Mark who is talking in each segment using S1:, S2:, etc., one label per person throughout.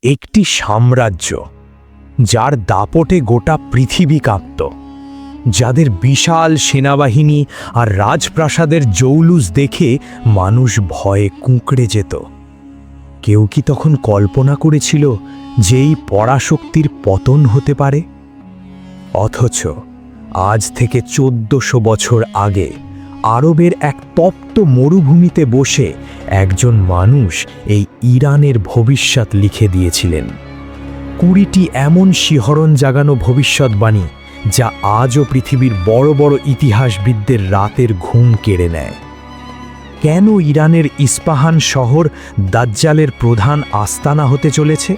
S1: একটি সাম্রাজ্য যার দাপটে গোটা পৃথিবী কাঁপত, যাদের বিশাল সেনাবাহিনী আর রাজপ্রাসাদের জৌলুস দেখে মানুষ ভয়ে কুঁকড়ে যেত। কেউ কি তখন কল্পনা করেছিল যে এই পরাশক্তির পতন হতে পারে? অথচ আজ থেকে 1400 বছর আগে আরবের এক তপ্ত মরুভূমিতে বসে একজন মানুষ এই ইরানের ভবিষ্যৎ লিখে দিয়েছিলেন। 20টি এমন শিহরণ জাগানো ভবিষ্যৎবাণী যা আজও পৃথিবীর বড় বড় ইতিহাসবিদদের রাতের ঘুম কেড়ে নেয়। কেন ইরানের ইস্পাহান শহর দাজ্জালের প্রধান আস্তানা হতে চলেছে?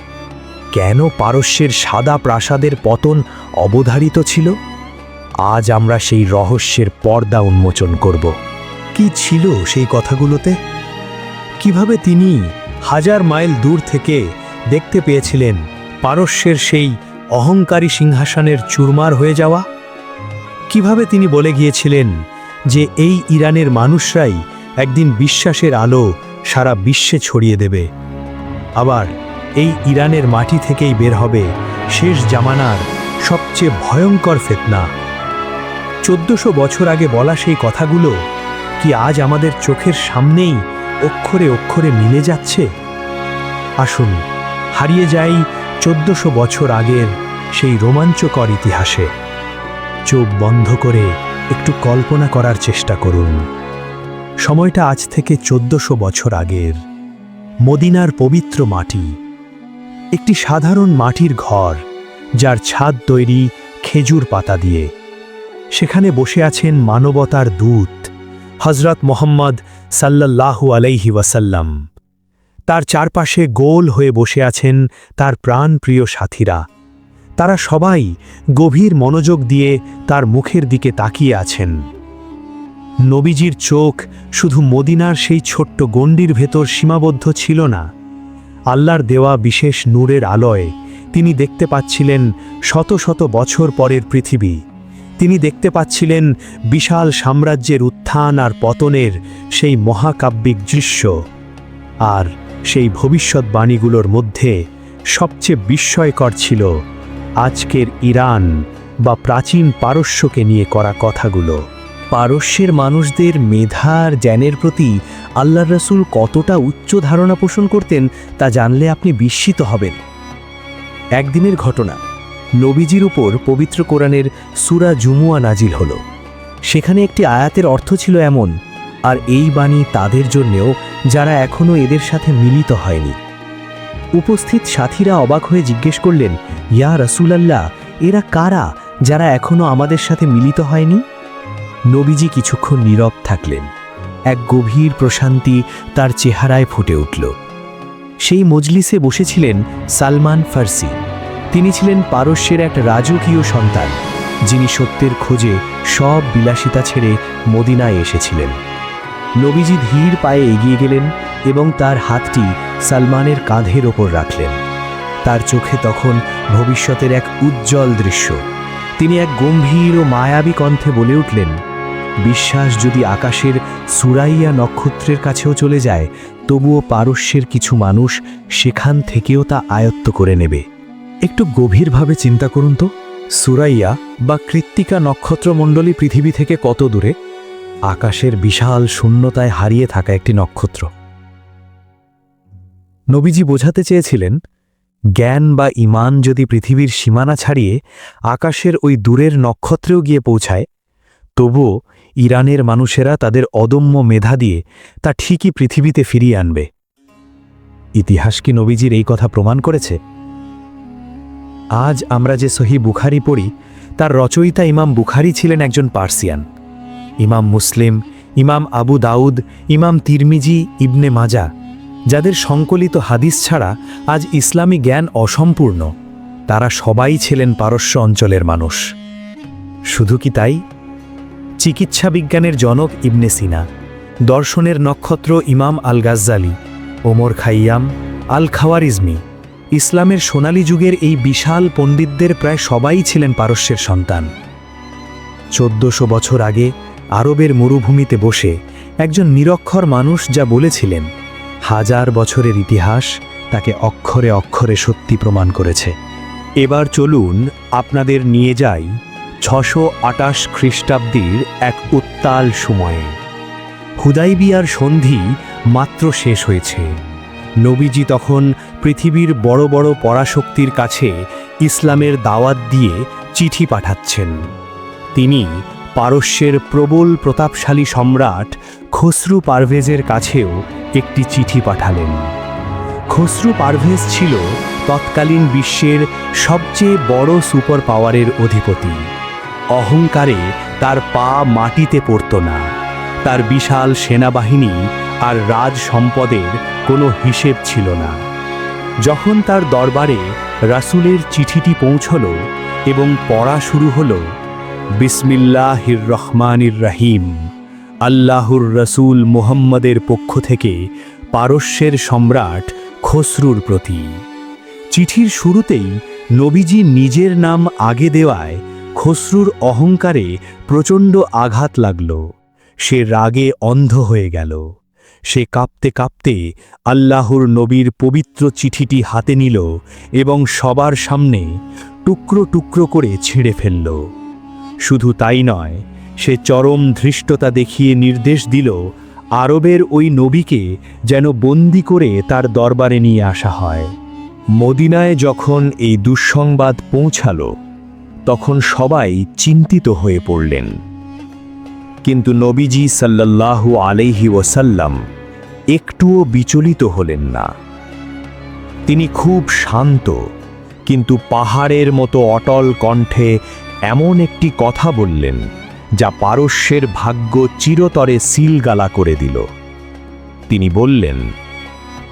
S1: কেন পারস্যের সাদা প্রাসাদের পতন অবধারিত ছিল? আজ আমরা সেই রহস্যের পর্দা উন্মোচন করব। কি ছিল সেই কথাগুলোতে? কিভাবে তিনি 1000 মাইল দূর থেকে দেখতে পেয়েছিলেন পারস্যের সেই অহংকারী সিংহাসনের চুরমার হয়ে যাওয়া? কিভাবে তিনি বলে গিয়েছিলেন যে এই ইরানের মানুষরাই একদিন বিশ্বাসের আলো সারা বিশ্বে ছড়িয়ে দেবে? আবার এই ইরানের মাটি থেকেই বের হবে শেষ জামানার সবচেয়ে ভয়ঙ্কর ফিতনা। 1400 বছর আগে বলা সেই কথাগুলো কি আজ আমাদের চোখের সামনেই অক্ষরে অক্ষরে মিলে যাচ্ছে? আসুন হারিয়ে যাই 1400 বছর আগের সেই রোমাঞ্চকর ইতিহাসে। চোখ বন্ধ করে একটু কল্পনা করার চেষ্টা করুন। সময়টা আজ থেকে 1400 বছর আগের। মদিনার পবিত্র মাটি, একটি সাধারণ মাটির ঘর যার ছাদ তৈরি খেজুর পাতা দিয়ে। সেখানে বসে আছেন মানবতার দূত হযরত মুহাম্মদ সাল্লাল্লাহু আলাইহি ওয়াসাল্লাম। তার চারপাশে গোল হয়ে বসে আছেন তার প্রাণপ্রিয় সাথীরা। তারা সবাই গভীর মনোযোগ দিয়ে তার মুখের দিকে তাকিয়ে আছেন। নবীজির চোখ শুধু মদিনার সেই ছোট্ট গণ্ডির ভেতর সীমাবদ্ধ ছিল না। আল্লাহর দেওয়া বিশেষ নূরের আলোয় তিনি দেখতে পাচ্ছিলেন শত শত বছর পরের পৃথিবী। তিনি দেখতে পাচ্ছিলেন বিশাল সাম্রাজ্যের উত্থান আর পতনের সেই মহাকাব্যিক দৃশ্য। আর সেই ভবিষ্যৎবাণীগুলোর মধ্যে সবচেয়ে বিস্ময়কর ছিল আজকের ইরান বা প্রাচীন পারস্যকে নিয়ে করা কথাগুলো। পারস্যের মানুষদের মেধা আর জ্ঞানের প্রতি আল্লাহর রাসূল কতটা উচ্চ ধারণা পোষণ করতেন তা জানলে আপনি বিস্মিত হবেন। একদিনের ঘটনা, নবীজির উপর পবিত্র কোরআনের সূরা জুমুয়া নাজিল হলো। সেখানে একটি আয়াতের অর্থ ছিল এমন, আর এই বাণী তাদের জন্যেও যারা এখনও এদের সাথে মিলিত হয়নি। উপস্থিত সাথীরা অবাক হয়ে জিজ্ঞেস করলেন, ইয়া রাসূলাল্লাহ, এরা কারা যারা এখনও আমাদের সাথে মিলিত হয়নি? নবীজি কিছুক্ষণ নীরব থাকলেন। এক গভীর প্রশান্তি তার চেহারায় ফুটে উঠল। সেই মজলিসে বসেছিলেন সালমান ফার্সি। তিনি ছিলেন পারস্যের এক রাজকীয় সন্তান, যিনি সত্যের খোঁজে সব বিলাসিতা ছেড়ে মদিনায় এসেছিলেন। নবীজি ধীর পায়ে এগিয়ে গেলেন এবং তার হাতটি সালমানের কাঁধের ওপর রাখলেন। তার চোখে তখন ভবিষ্যতের এক উজ্জ্বল দৃশ্য। তিনি এক গম্ভীর ও মায়াবী কণ্ঠে বলে উঠলেন, বিশ্বাস যদি আকাশের সুরাইয়া নক্ষত্রের কাছেও চলে যায়, তবুও পারস্যের কিছু মানুষ সেখান থেকেও তা আয়ত্ত করে নেবে। একটু গভীরভাবে চিন্তা করুন তো, সুরাইয়া বা কৃত্তিকা নক্ষত্রমণ্ডলী পৃথিবী থেকে কত দূরে? আকাশের বিশাল শূন্যতায় হারিয়ে থাকা একটি নক্ষত্র। নবীজি বোঝাতে চেয়েছিলেন, জ্ঞান বা ঈমান যদি পৃথিবীর সীমানা ছাড়িয়ে আকাশের ওই দূরের নক্ষত্রেও গিয়ে পৌঁছায়, তবুও ইরানের মানুষেরা তাদের অদম্য মেধা দিয়ে তা ঠিকই পৃথিবীতে ফিরিয়ে আনবে। ইতিহাস কি নবীজির এই কথা প্রমাণ করেছে? আজ আমরা যে সহিহ বুখারী পড়ি, তার রচয়িতা ইমাম বুখারী ছিলেন একজন পার্সিয়ান। ইমাম মুসলিম, ইমাম আবু দাউদ, ইমাম তিরমিজি, ইবনে মাজা, যাদের সংকলিত হাদিস ছাড়া আজ ইসলামী জ্ঞান অসম্পূর্ণ, তারা সবাই ছিলেন পারস্য অঞ্চলের মানুষ। শুধু কি তাই? চিকিৎসা বিজ্ঞানের জনক ইবনে সিনা, দর্শনের নক্ষত্র ইমাম আল গাজ্জালি, ওমর খাইয়াম, আল খাওয়ারিজমি, ইসলামের সোনালী যুগের এই বিশাল পণ্ডিতদের প্রায় সবাই ছিলেন পারস্যের সন্তান। 1400 বছর আগে আরবের মরুভূমিতে বসে একজন নিরক্ষর মানুষ যা বলেছিলেন, 1000 বছরের ইতিহাস তাকে অক্ষরে অক্ষরে সত্যি প্রমাণ করেছে। এবার চলুন আপনাদের নিয়ে যাই 628 খ্রিস্টাব্দের এক উত্তাল সময়ে। হুদাইবিয়ার সন্ধি মাত্র শেষ হয়েছে। নবীজি তখন পৃথিবীর বড় বড় পরাশক্তির কাছে ইসলামের দাওয়াত দিয়ে চিঠি পাঠাচ্ছেন। তিনি পারস্যের প্রবল প্রতাপশালী সম্রাট খসরু পারভেজের কাছেও একটি চিঠি পাঠালেন। খসরু পারভেজ ছিল তৎকালীন বিশ্বের সবচেয়ে বড় সুপার পাওয়ারের অধিপতি। অহংকারে তার পা মাটিতে পড়ত না। তার বিশাল সেনাবাহিনী আর রাজ সম্পদের কোনো হিসেব ছিল না। যখন তার দরবারে রাসূলের চিঠিটি পৌঁছল এবং পড়া শুরু হলো, বিসমিল্লাহির রহমানির রহিম, আল্লাহর রসূল মুহাম্মদের পক্ষ থেকে পারস্যের সম্রাট খসরুর প্রতি। চিঠির শুরুতেই নবীজি নিজের নাম আগে দেওয়ায় খসরুর অহংকারে প্রচণ্ড আঘাত লাগল। সে রাগে অন্ধ হয়ে গেল। সে কাঁপতে কাঁপতে আল্লাহর নবীর পবিত্র চিঠিটি হাতে নিল এবং সবার সামনে টুকরো টুকরো করে ছিঁড়ে ফেলল। শুধু তাই নয়, সে চরম ধৃষ্টতা দেখিয়ে নির্দেশ দিল আরবের ওই নবীকে যেন বন্দি করে তার দরবারে নিয়ে আসা হয়। মদিনায় যখন এই দুঃসংবাদ পৌঁছালো, তখন সবাই চিন্তিত হয়ে পড়লেন। কিন্তু নবীজি সাল্লাল্লাহু আলাইহি ওয়াসাল্লাম একটুও বিচলিত হলেন না। তিনি খুব শান্ত কিন্তু পাহাড়ের মতো অটল কণ্ঠে এমন একটি কথা বললেন যা পারস্যের ভাগ্য চিরতরে সিলগালা করে দিল। তিনি বললেন,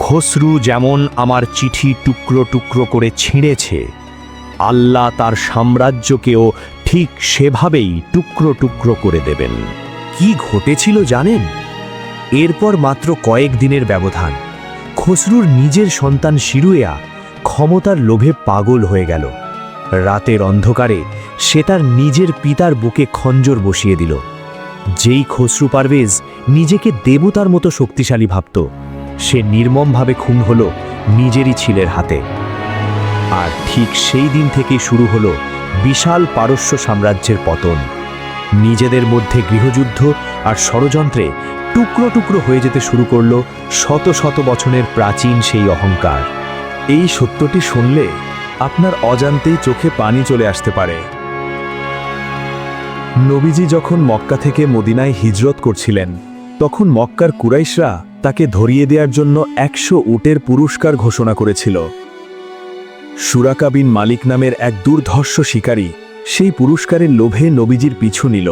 S1: খসরু যেমন আমার চিঠি টুকরো টুকরো করে ছিঁড়েছে, আল্লাহ তার সাম্রাজ্যকেও ঠিক সেভাবেই টুকরো টুকরো করে দেবেন। কি ঘটেছিল জানেন? এরপর মাত্র কয়েক দিনের ব্যবধান, খসরুর নিজের সন্তান শিরুয়া ক্ষমতার লোভে পাগল হয়ে গেল। রাতের অন্ধকারে সে তার নিজের পিতার বুকে খঞ্জর বসিয়ে দিল। যেই খসরু পারভেজ নিজেকে দেবতার মতো শক্তিশালী ভাবত, সে নির্মমভাবে খুন হল নিজেরই ছেলের হাতে। আর ঠিক সেই দিন থেকে শুরু হলো বিশাল পারস্য সাম্রাজ্যের পতন। নিজেদের মধ্যে গৃহযুদ্ধ আর ষড়যন্ত্রে টুকরো টুকরো হয়ে যেতে শুরু করল শত শত বছরের প্রাচীন সেই অহংকার। এই সত্যটি শুনলে আপনার অজান্তেই চোখে পানি চলে আসতে পারে। নবীজি যখন মক্কা থেকে মদিনায় হিজরত করছিলেন, তখন মক্কার কুরাইশরা তাকে ধরিয়ে দেওয়ার জন্য 100 উটের পুরস্কার ঘোষণা করেছিল। সুরাকা বিন মালিক নামের এক দুর্ধর্ষ শিকারী সেই পুরস্কারের লোভে নবীজির পিছু নিল।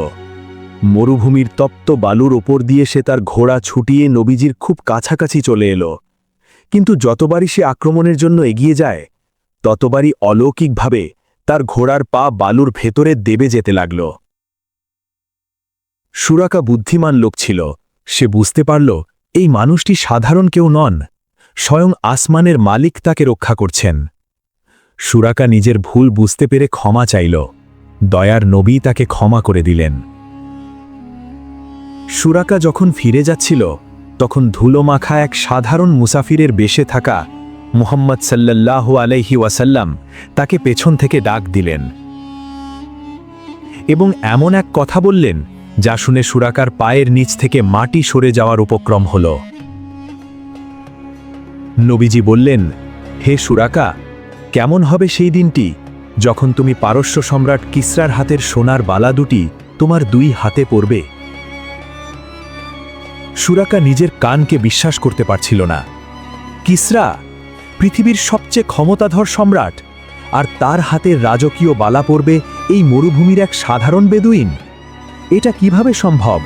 S1: মরুভূমির তপ্ত বালুর ওপর দিয়ে সে তার ঘোড়া ছুটিয়ে নবীজির খুব কাছাকাছি চলে এলো। কিন্তু যতবারই সে আক্রমণের জন্য এগিয়ে যায়, ততবারই অলৌকিকভাবে তার ঘোড়ার পা বালুর ভেতরে দেবে যেতে লাগল। সুরাকা বুদ্ধিমান লোক ছিল। সে বুঝতে পারল এই মানুষটি সাধারণ কেউ নন, স্বয়ং আসমানের মালিক তাকে রক্ষা করছেন। সুরাকা নিজের ভুল বুঝতে পেরে ক্ষমা চাইল। দয়ার নবী তাকে ক্ষমা করে দিলেন। সুরাকা যখন ফিরে যাচ্ছিল, তখন ধুলোমাখা এক সাধারণ মুসাফিরের বেশে থাকা মুহাম্মদ সাল্লাল্লাহু আলাইহি ওয়াসাল্লাম তাকে পেছন থেকে ডাক দিলেন এবং এমন এক কথা বললেন যা শুনে সুরাকার পায়ের নিচ থেকে মাটি সরে যাওয়ার উপক্রম হল। নবীজি বললেন, হে সুরাকা, কেমন হবে সেই দিনটি যখন তুমি পারস্য সম্রাট কিসরার হাতের সোনার বালা দুটি তোমার 2 হাতে পরবে? সুরাকা নিজের কানকে বিশ্বাস করতে পারছিল না। কিসরা, পৃথিবীর সবচেয়ে ক্ষমতাধর সম্রাট, আর তার হাতে রাজকীয় বালা পরবে এই মরুভূমির এক সাধারণ বেদুইন? এটা কিভাবে সম্ভব?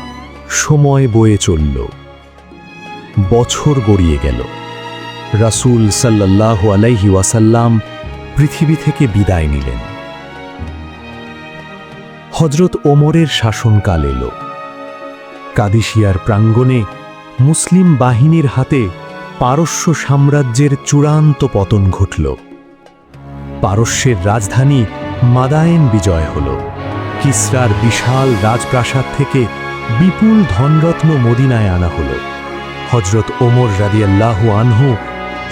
S1: সময় বয়ে চলল, বছর গড়িয়ে গেল। রাসূল সাল্লাল্লাহু আলাইহি ওয়াসাল্লাম পৃথিবী থেকে বিদায় নিলেন। হযরত ওমরের শাসনকাল এলো। কাদিসিয়ার প্রাঙ্গণে মুসলিম বাহিনীর হাতে পারস্য সাম্রাজ্যের চূড়ান্ত পতন ঘটল। পারস্যের রাজধানী মাদায়েন বিজয় হল। কিসরার বিশাল রাজপ্রাসাদ থেকে বিপুল ধনরত্ন মদিনায় আনা হল। হযরত ওমর রাদিয়াল্লাহু আনহু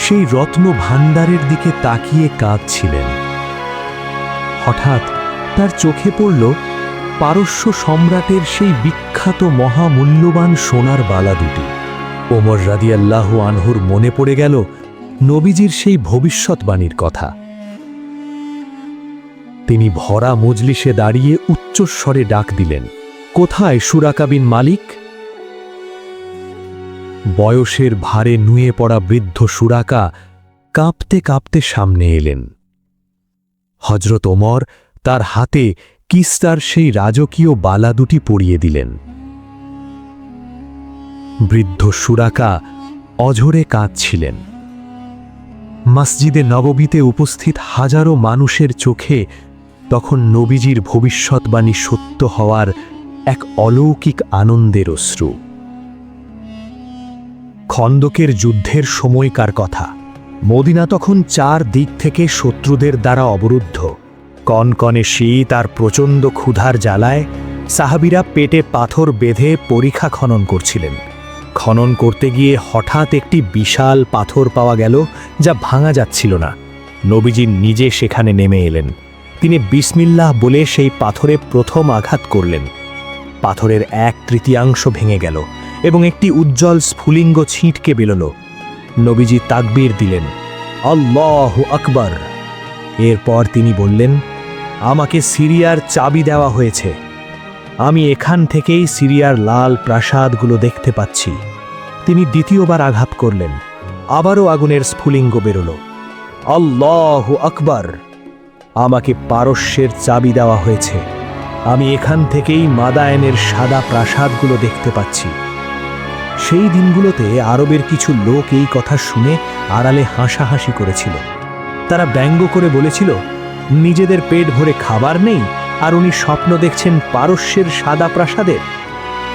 S1: সেই রত্ন ভাণ্ডারের দিকে তাকিয়ে কাঁদছিলেন। হঠাৎ তার চোখে পড়ল পারস্য সম্রাটের সেই বিখ্যাত মহামূল্যবান সোনার বালা দুটি। ওমর রাদিয়াল্লাহু আনহুর মনে পড়ে গেল নবীজির সেই ভবিষ্যৎবাণীর কথা। তিনি ভরা মজলিসে দাঁড়িয়ে উচ্চস্বরে ডাক দিলেন, কোথায় সুরাকা বিন মালিক? বয়সের ভারে নুয়ে পড়া বৃদ্ধ সুরাকা কাঁপতে কাঁপতে সামনে এলেন। হযরত ওমর তার হাতে কিসরার সেই রাজকীয় বালা দুটি পরিয়ে দিলেন। বৃদ্ধ সুরাকা অঝরে কাঁদছিলেন। মসজিদে নববীতে উপস্থিত হাজারো মানুষের চোখে তখন নবীজির ভবিষ্যৎবাণী সত্য হওয়ার এক অলৌকিক আনন্দের অশ্রু। খন্দকের যুদ্ধের সময়কার কথা। মদিনা তখন 4 দিক থেকে শত্রুদের দ্বারা অবরুদ্ধ। কনকনে শীত আর প্রচণ্ড ক্ষুধার জ্বালায় সাহাবীরা পেটে পাথর বেঁধে পরিখা খনন করছিলেন। খনন করতে গিয়ে হঠাৎ একটি বিশাল পাথর পাওয়া গেল, যা ভাঙা যাচ্ছিল না। নবীজি নিজে সেখানে নেমে এলেন। তিনি বিসমিল্লাহ বলে সেই পাথরে প্রথম আঘাত করলেন। পাথরের 1/3 ভেঙে গেল এবং একটি উজ্জ্বল স্ফুলিঙ্গ ছিটকে বেরোল। নবীজি তাকবীর দিলেন, আল্লাহু আকবার। এরপর তিনি বললেন, আমাকে সিরিয়ার চাবি দেওয়া হয়েছে। আমি এখান থেকেই সিরিয়ার লাল প্রাসাদগুলো দেখতে পাচ্ছি। তিনি দ্বিতীয়বার আঘাত করলেন। আবারও আগুনের স্ফুলিঙ্গ বেরোল। আল্লাহু আকবার। আমাকে পারস্যের চাবি দেওয়া হয়েছে। আমি এখান থেকেই মাদায়েনের সাদা প্রাসাদগুলো দেখতে পাচ্ছি। সেই দিনগুলোতে আরবের কিছু লোক এই কথা শুনে আড়ালে হাসাহাসি করেছিল। তারা ব্যঙ্গ করে বলেছিল, নিজেদের পেট ভরে খাবার নেই আর উনি স্বপ্ন দেখছেন পারস্যের সাদা প্রাসাদের।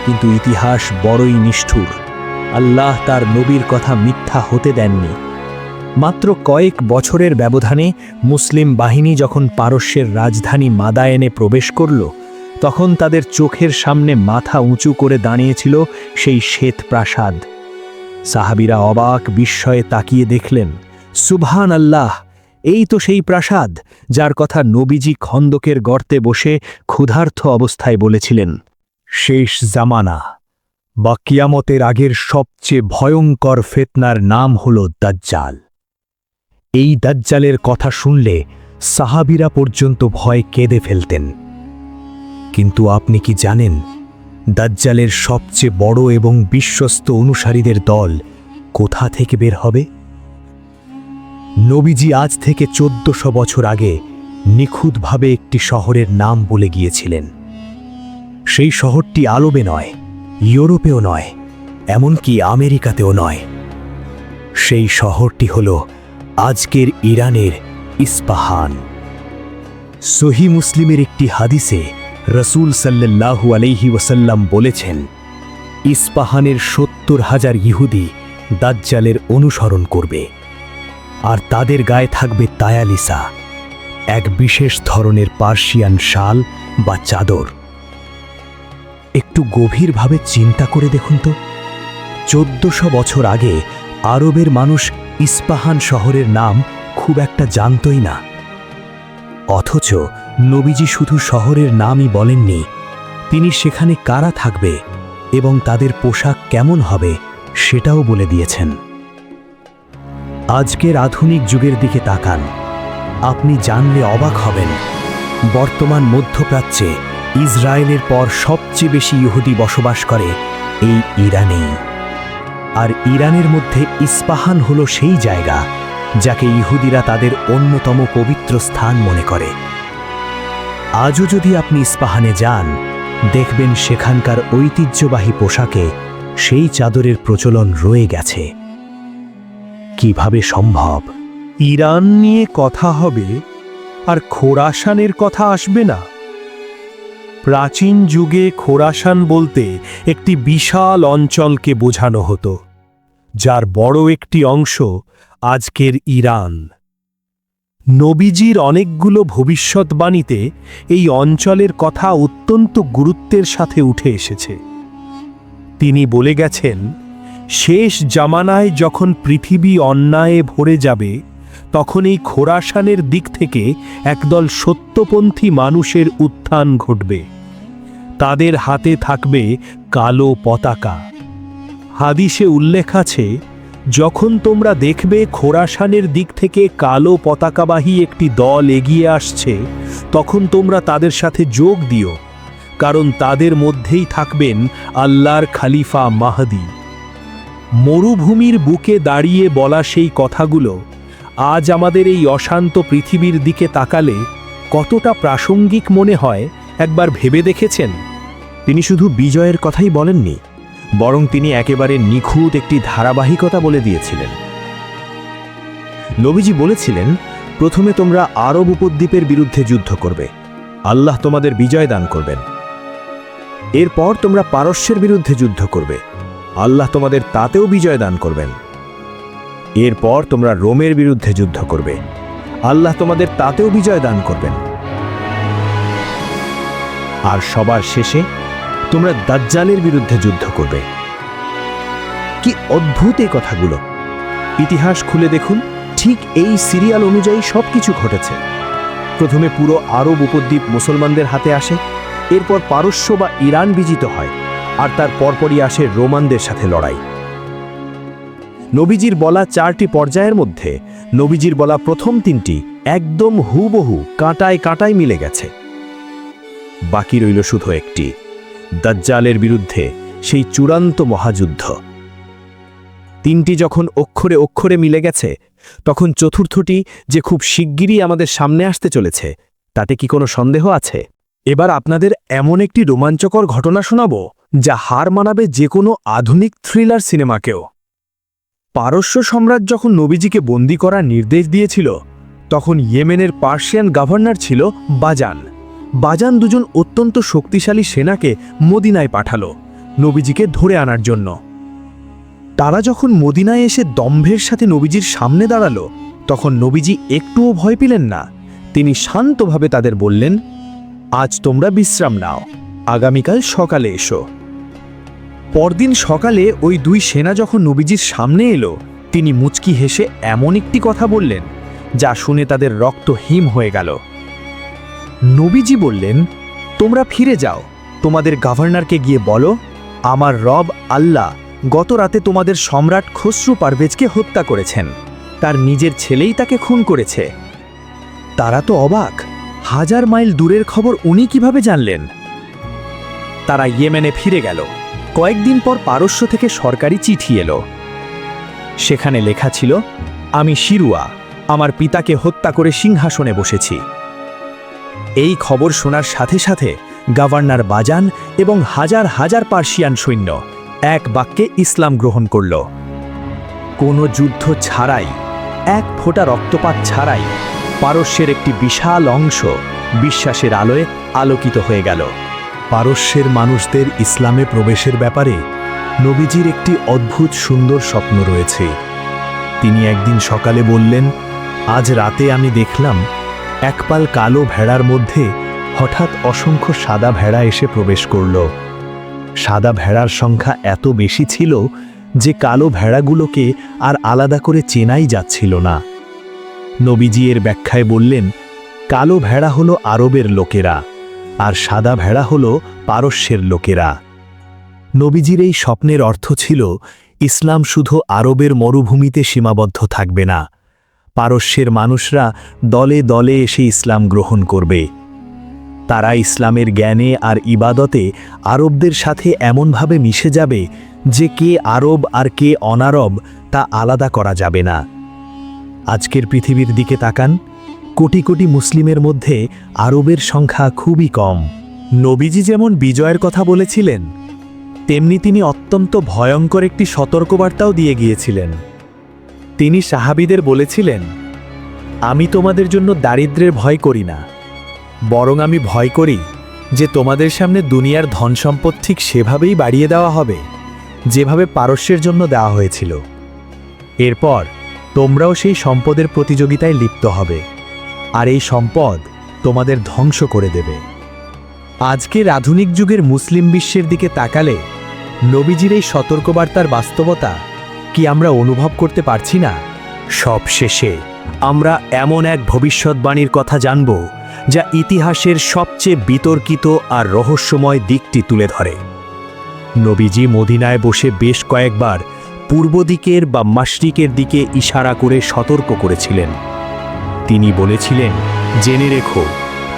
S1: কিন্তু ইতিহাস বড়ই নিষ্ঠুর। আল্লাহ তার নবীর কথা মিথ্যা হতে দেননি। মাত্র কয়েক বছরের ব্যবধানে মুসলিম বাহিনী যখন পারস্যের রাজধানী মাদায়েনে প্রবেশ করল, তখন তাদের চোখের সামনে মাথা উঁচু করে দাঁড়িয়েছিল সেই শ্বেত প্রাসাদ। সাহাবীরা অবাক বিস্ময়ে তাকিয়ে দেখলেন, সুবহান আল্লাহ, এই তো সেই প্রাসাদ যার কথা নবীজি খন্দকের গর্তে বসে ক্ষুধার্ত অবস্থায় বলেছিলেন। শেষ জামানা বা কিয়ামতের আগের সবচেয়ে ভয়ঙ্কর ফিতনার নাম হল দাজ্জাল। এই দাজ্জালের কথা শুনলে সাহাবীরা পর্যন্ত ভয় কেঁদে ফেলতেন। কিন্তু আপনি কি জানেন, দাজ্জালের সবচেয়ে বড় এবং বিশ্বস্ত অনুসারীদের দল কোথা থেকে বের হবে? নবীজি আজ থেকে 1400 বছর আগে নিখুঁতভাবে একটি শহরের নাম বলে গিয়েছিলেন। সেই শহরটি আরবে নয়, ইউরোপেও নয়, এমনকি আমেরিকাতেও নয়। সেই শহরটি হল আজকের ইরানের ইস্পাহান। সহিহ মুসলিমের একটি হাদিসে রাসূল সাল্লাল্লাহু আলাইহি ওয়াসাল্লাম বলেছেন, ইস্পাহানের 70,000 ইহুদি দাজ্জালের অনুসরণ করবে, আর তাদের গায়ে থাকবে তায়ালিসা, এক বিশেষ ধরনের পার্সিয়ান শাল বা চাদর। একটু গভীরভাবে চিন্তা করে দেখুন তো, 1400 বছর আগে আরবের মানুষ ইস্পাহান শহরের নাম খুব একটা জানতই না। অথচ নবীজি শুধু শহরের নামই বলেননি, তিনি সেখানে কারা থাকবে এবং তাদের পোশাক কেমন হবে সেটাও বলে দিয়েছেন। আজকের আধুনিক যুগের দিকে তাকান, আপনি জানলে অবাক হবেন, বর্তমান মধ্যপ্রাচ্যে ইসরায়েলের পর সবচেয়ে বেশি ইহুদি বসবাস করে এই ইরানেই। আর ইরানের মধ্যে ইস্পাহান হলো সেই জায়গা যাকে ইহুদিরা তাদের অন্যতম পবিত্র স্থান মনে করে। আজও যদি আপনি ইস্পাহানে যান, দেখবেন সেখানকার ঐতিহ্যবাহী পোশাকে সেই চাদরের প্রচলন রয়ে গেছে। কিভাবে সম্ভব? ইরান নিয়ে কথা হবে আর খোরাসানের কথা আসবে না? প্রাচীন যুগে খোরাসান বলতে একটি বিশাল অঞ্চলকে বোঝানো হতো, যার বড় একটি অংশ আজকের ইরান। নবীজির অনেকগুলো ভবিষ্যৎবাণীতে এই অঞ্চলের কথা অত্যন্ত গুরুত্বের সাথে উঠে এসেছে। তিনি বলে গেছেন, শেষ জামানায় যখন পৃথিবী অন্যায়ে ভরে যাবে, তখন এই খোরাসানের দিক থেকে একদল সত্যপন্থী মানুষের উত্থান ঘটবে। তাদের হাতে থাকবে কালো পতাকা। হাদিসে উল্লেখ আছে, যখন তোমরা দেখবে খোরাসানের দিক থেকে কালো পতাকাবাহী একটি দল এগিয়ে আসছে, তখন তোমরা তাদের সাথে যোগ দিও, কারণ তাদের মধ্যেই থাকবেন আল্লাহর খলিফা মাহদী। মরুভূমির বুকে দাঁড়িয়ে বলা সেই কথাগুলো আজ আমাদের এই অশান্ত পৃথিবীর দিকে তাকালে কতটা প্রাসঙ্গিক মনে হয় একবার ভেবে দেখেছেন?
S2: তিনি শুধু বিজয়ের কথাই বলেননি, বরং তিনি একেবারে নিখুঁত একটি ধারাবাহিকতা বলে দিয়েছিলেন। নবীজি বলেছিলেন, প্রথমে তোমরা আরব উপদ্বীপের বিরুদ্ধে যুদ্ধ করবে, আল্লাহ তোমাদের বিজয় দান করবেন। এরপর তোমরা পারস্যের বিরুদ্ধে যুদ্ধ করবে, আল্লাহ তোমাদের তাতেও বিজয় দান করবেন। এরপর তোমরা রোমের বিরুদ্ধে যুদ্ধ করবে, আল্লাহ তোমাদের তাতেও বিজয় দান করবেন। আর সবার শেষে তোমরা দাজ্জালের বিরুদ্ধে যুদ্ধ করবে। কি অদ্ভুত এই কথাগুলো! ইতিহাস খুলে দেখুন, ঠিক এই সিরিয়াল অনুযায়ী সবকিছু ঘটেছে। প্রথমে পুরো আরব উপদ্বীপ মুসলমানদের হাতে আসে, এরপর পারস্য বা ইরান বিজিত হয়, আর তার পরপরই আসে রোমানদের সাথে লড়াই। নবীজির বলা 4টি পর্যায়ের মধ্যে নবীজির বলা প্রথম 3টি একদম হুবহু কাঁটায় কাঁটায় মিলে গেছে। বাকি রইল শুধু একটি, দাজ্জালের বিরুদ্ধে সেই চূড়ান্ত মহাযুদ্ধ। 3টি যখন অক্ষরে অক্ষরে মিলে গেছে, তখন চতুর্থটি যে খুব শিগগিরই আমাদের সামনে আসতে চলেছে, তাতে কি কোনো সন্দেহ আছে? এবার আপনাদের এমন একটি রোমাঞ্চকর ঘটনা শোনাব যা হার মানাবে যে কোনো আধুনিক থ্রিলার সিনেমাকেও। পারস্য সম্রাট যখন নবীজিকে বন্দী করার নির্দেশ দিয়েছিল, তখন ইয়েমেনের পার্সিয়ান গভর্নর ছিল বাজান। বাজান দুজন অত্যন্ত শক্তিশালী সেনাকে মদিনায় পাঠালো নবীজিকে ধরে আনার জন্য। তারা যখন মদিনায় এসে দম্ভের সাথে নবীজির সামনে দাঁড়ালো, তখন নবীজি একটুও ভয় পেলেন না। তিনি শান্তভাবে তাদের বললেন, আজ তোমরা বিশ্রাম নাও, আগামীকাল সকালে এসো। পরদিন সকালে ওই 2 সেনা যখন নবীজির সামনে এলো, তিনি মুচকি হেসে এমন একটি কথা বললেন যা শুনে তাদের রক্ত হিম হয়ে গেল। নবীজি বললেন, তোমরা ফিরে যাও, তোমাদের গভর্নরকে গিয়ে বলো, আমার রব আল্লাহ গত রাতে তোমাদের সম্রাট খসরু পারভেজকে হত্যা করেছেন, তার নিজের ছেলেই তাকে খুন করেছে। তারা তো অবাক, 1000 মাইল দূরের খবর উনি কিভাবে জানলেন? তারা ইয়েমেনে ফিরে গেল। কয়েকদিন পর পারস্য থেকে সরকারি চিঠি এলো। সেখানে লেখা ছিল, আমি শিরুয়া আমার পিতাকে হত্যা করে সিংহাসনে বসেছি। এই খবর শোনার সাথে সাথে গভর্নর বাজান এবং হাজার হাজার পার্সিয়ান সৈন্য এক বাক্যে ইসলাম গ্রহণ করল। কোনো যুদ্ধ ছাড়াই, এক ফোঁটা রক্তপাত ছাড়াই পারস্যের একটি বিশাল অংশ বিশ্বাসের আলোয় আলোকিত হয়ে গেল। পারস্যের মানুষদের ইসলামে প্রবেশের ব্যাপারে নবীজির একটি অদ্ভুত সুন্দর স্বপ্ন রয়েছে। তিনি একদিন সকালে বললেন, আজ রাতে আমি দেখলাম একপাল কালো ভেড়ার মধ্যে হঠাৎ অসংখ্য সাদা ভেড়া এসে প্রবেশ করল। সাদা ভেড়ার সংখ্যা এত বেশি ছিল যে কালো ভেড়াগুলোকে আর আলাদা করে চেনাই যাচ্ছিল না। নবীজি এর ব্যাখ্যায় বললেন, কালো ভেড়া হলো আরবের লোকেরা, আর সাদা ভেড়া হলো পারস্যের লোকেরা। নবীজির এই স্বপ্নের অর্থ ছিল, ইসলাম শুধু আরবের মরুভূমিতে সীমাবদ্ধ থাকবে না, পারস্যের মানুষরা দলে দলে এসে ইসলাম গ্রহণ করবে। তারা ইসলামের জ্ঞানে আর ইবাদতে আরবদের সাথে এমনভাবে মিশে যাবে যে কে আরব আর কে অনারব তা আলাদা করা যাবে না। আজকের পৃথিবীর দিকে তাকান, কোটি কোটি মুসলিমের মধ্যে আরবের সংখ্যা খুবই কম। নবীজি যেমন বিজয়ের কথা বলেছিলেন, তেমনি তিনি অত্যন্ত ভয়ঙ্কর একটি সতর্কবার্তাও দিয়ে গিয়েছিলেন। তিনি সাহাবীদের বলেছিলেন, আমি তোমাদের জন্য দারিদ্র্যের ভয় করি না, বরং আমি ভয় করি যে তোমাদের সামনে দুনিয়ার ধন সম্পদ ঠিক সেভাবেই বাড়িয়ে দেওয়া হবে যেভাবে পারস্যের জন্য দেওয়া হয়েছিল। এরপর তোমরাও সেই সম্পদের প্রতিযোগিতায় লিপ্ত হবে, আর এই সম্পদ তোমাদের ধ্বংস করে দেবে। আজকের আধুনিক যুগের মুসলিম বিশ্বের দিকে তাকালে
S1: নবীজির এই সতর্কবার্তার বাস্তবতা কি আমরা অনুভব করতে পারছি না? সব শেষে আমরা এমন এক ভবিষ্যৎবাণীর কথা জানব যা ইতিহাসের সবচেয়ে বিতর্কিত আর রহস্যময় দিকটি তুলে ধরে। নবীজি মদিনায় বসে বেশ কয়েকবার পূর্ব দিকের বা মাশরিকের দিকে ইশারা করে সতর্ক করেছিলেন। তিনি বলেছিলেন, জেনে রেখো,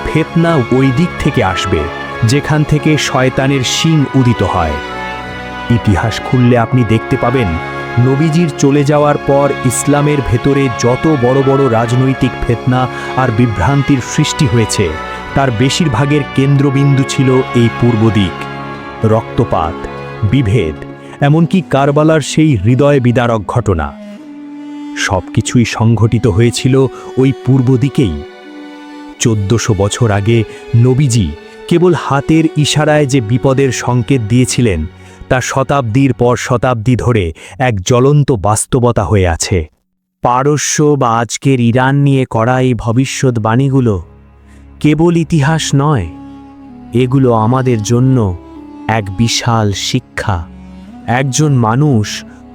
S1: ফিতনা ওই দিক থেকে আসবে যেখান থেকে শয়তানের শিং উদিত হয়। ইতিহাস খুললে আপনি দেখতে পাবেন, নবীজির চলে যাওয়ার পর ইসলামের ভেতরে যত বড় বড় রাজনৈতিক ফিতনা আর বিভ্রান্তির সৃষ্টি হয়েছে তার বেশিরভাগের কেন্দ্রবিন্দু ছিল এই পূর্ব দিক। রক্তপাত, বিভেদ, এমনকি কারবালার সেই হৃদয় বিদারক ঘটনা, সবকিছুই সংঘটিত হয়েছিল ওই পূর্ব দিকেই। 1400 বছর আগে নবীজি কেবল হাতের ইশারায় যে বিপদের সংকেত দিয়েছিলেন তা শতাব্দীর পর শতাব্দী ধরে এক জ্বলন্ত বাস্তবতা হয়ে আছে। পারস্য বা আজকের ইরান নিয়ে করা এই ভবিষ্যৎবাণীগুলো কেবল ইতিহাস নয়, এগুলো আমাদের জন্য এক বিশাল শিক্ষা। একজন মানুষ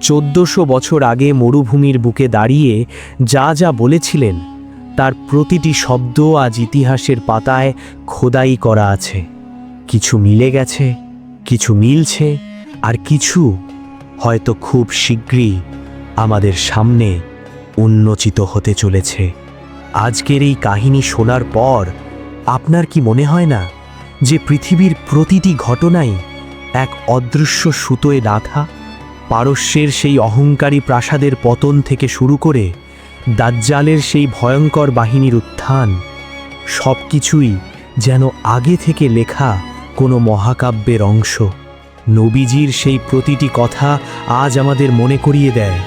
S1: 1400 বছর আগে মরুভূমির বুকে দাঁড়িয়ে যা যা বলেছিলেন তার প্রতিটি শব্দ আজ ইতিহাসের পাতায় খোদাই করা আছে। কিছু মিলে গেছে, কিছু মিলছে, আর কিছু হয়তো খুব শীঘ্রই আমাদের সামনে উন্মোচিত হতে চলেছে। আজকের এই কাহিনী শোনার পর আপনার কি মনে হয় না যে পৃথিবীর প্রতিটি ঘটনাই এক অদৃশ্য সুতোয় গাঁথা? পারস্যের সেই অহংকারী প্রাসাদের পতন থেকে শুরু করে দাজ্জালের সেই ভয়ঙ্কর বাহিনীর উত্থান, সব কিছুই যেন আগে থেকে লেখা কোনো মহাকাব্যের অংশ। নবীজির সেই প্রতিটি কথা আজ আমাদের মনে করিয়ে দেয়,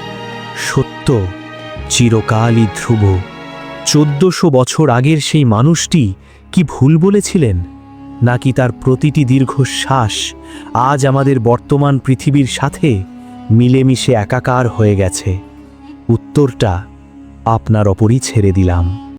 S1: সত্য চিরকালই ধ্রুব। 1400 বছর আগের সেই মানুষটি কি ভুল বলেছিলেন, নাকি তার প্রতিটি দীর্ঘশ্বাস আজ আমাদের বর্তমান পৃথিবীর সাথে মিলেমিশে একাকার হয়ে গেছে? উত্তরটা আপনার ওপরই ছেড়ে দিলাম।